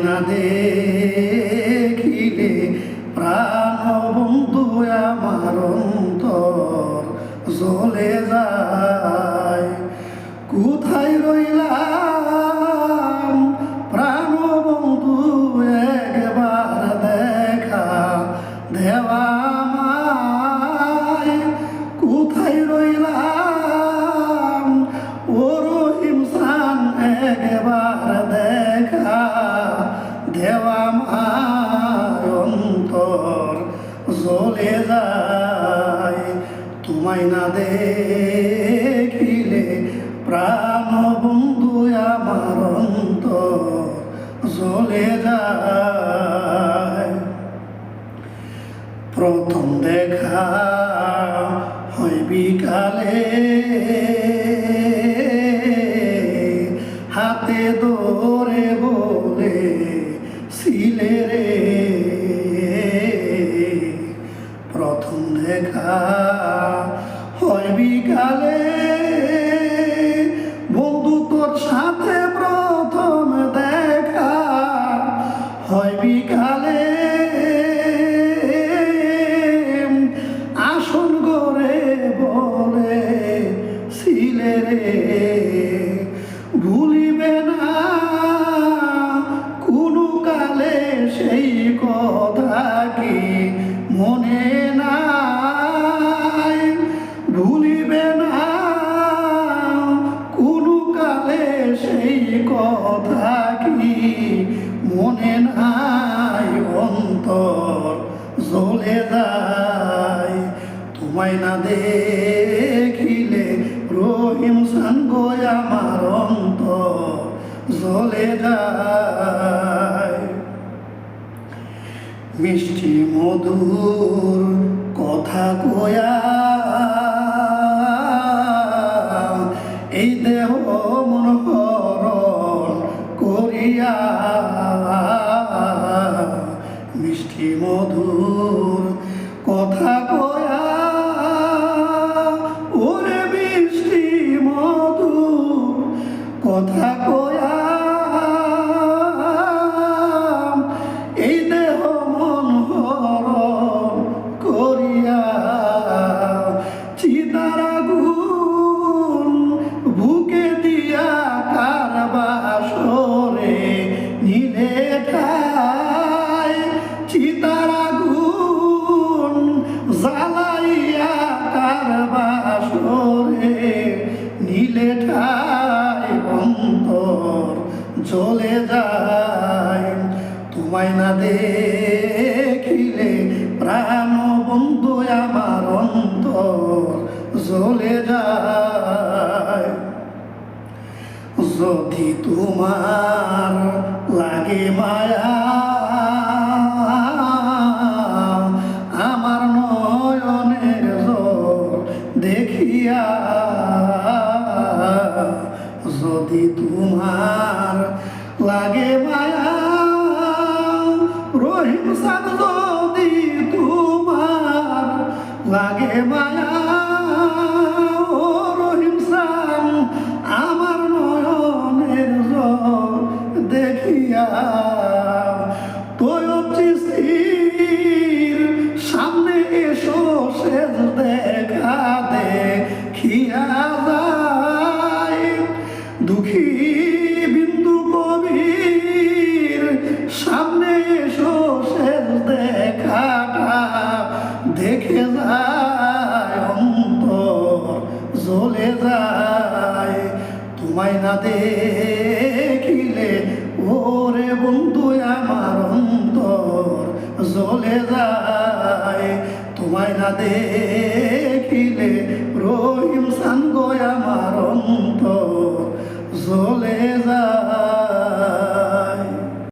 না দেখিলে প্রাণ বন্ধু আমার অন্তর জ্বলে যায়। কোথায় রইলাম প্রাণ বন্ধু, একবার দেখা দেওয়া আমায়। কোথায় রইলাম ও রহিম চান, একবার দেখা দেওয়া আমায়। অন্তর জ্বলে যায় তোমায় না দেখিলে প্রাণ বন্ধু আমার অন্তর জ্বলে যায়। প্রথম দেখা হয় বিকালে, হাতে ধরে বলে ছিলে রে। প্রথম দেখা হয় বিকালে, বন্ধু তোর সাথে প্রথম দেখা হয় বিকালে। আসন করে বলে ছিলে রে, ভুলিবে না কোনো কালে সেই কথা কি মনে নাই। ভুলিবে না কোনো কালে সেই কথা কি মনে নাই। অন্তর জ্বলে যায় তোমায় না দেখিলে রহিম চান গো আমার অন্তর জ্বলে যায়। মিষ্টি মধুর কথা কয়া এই দেহ মন হরণ করিয়া। মিষ্টি মধুর কথা কয়া ওরে মিষ্টি মধুর কথা কয়া, এই দেহ মন হরণ করিয়া। চিতার আগুন বুকে দিয়া কার বাসরে নিলে ঠাই। চিতার আগুন জ্বালাইয়া কার বাসরে নিলে ঠাই। অন্তর জ্বলে যায় তোমায় না দেখিলে প্রাণ বন্ধু আমার অন্তর জ্বলে যায়। যদি তোমার লাগে মায়া আমার নয়নের জল দেখিয়া। যদি তোমার লাগে মায়া রহিম চান, যদি তোমার লাগে মায়া ও রহিম চান আমার নয়নের জল দেখিয়া। তৈয়ব সামনে এসো শেষ দেখা দেখিয়া যায়। দুঃখী বিন্দু কবির সামনে এসো শেষ দেখাটা দেখে যায়। অন্তর জ্বলে যায় তোমায় না দেখিলে ওরে বন্ধু আমার অন্তর জ্বলে যায়। তোমায় না দেখিলে রহিম চান গো আমার অন্তর জ্বলে যায়।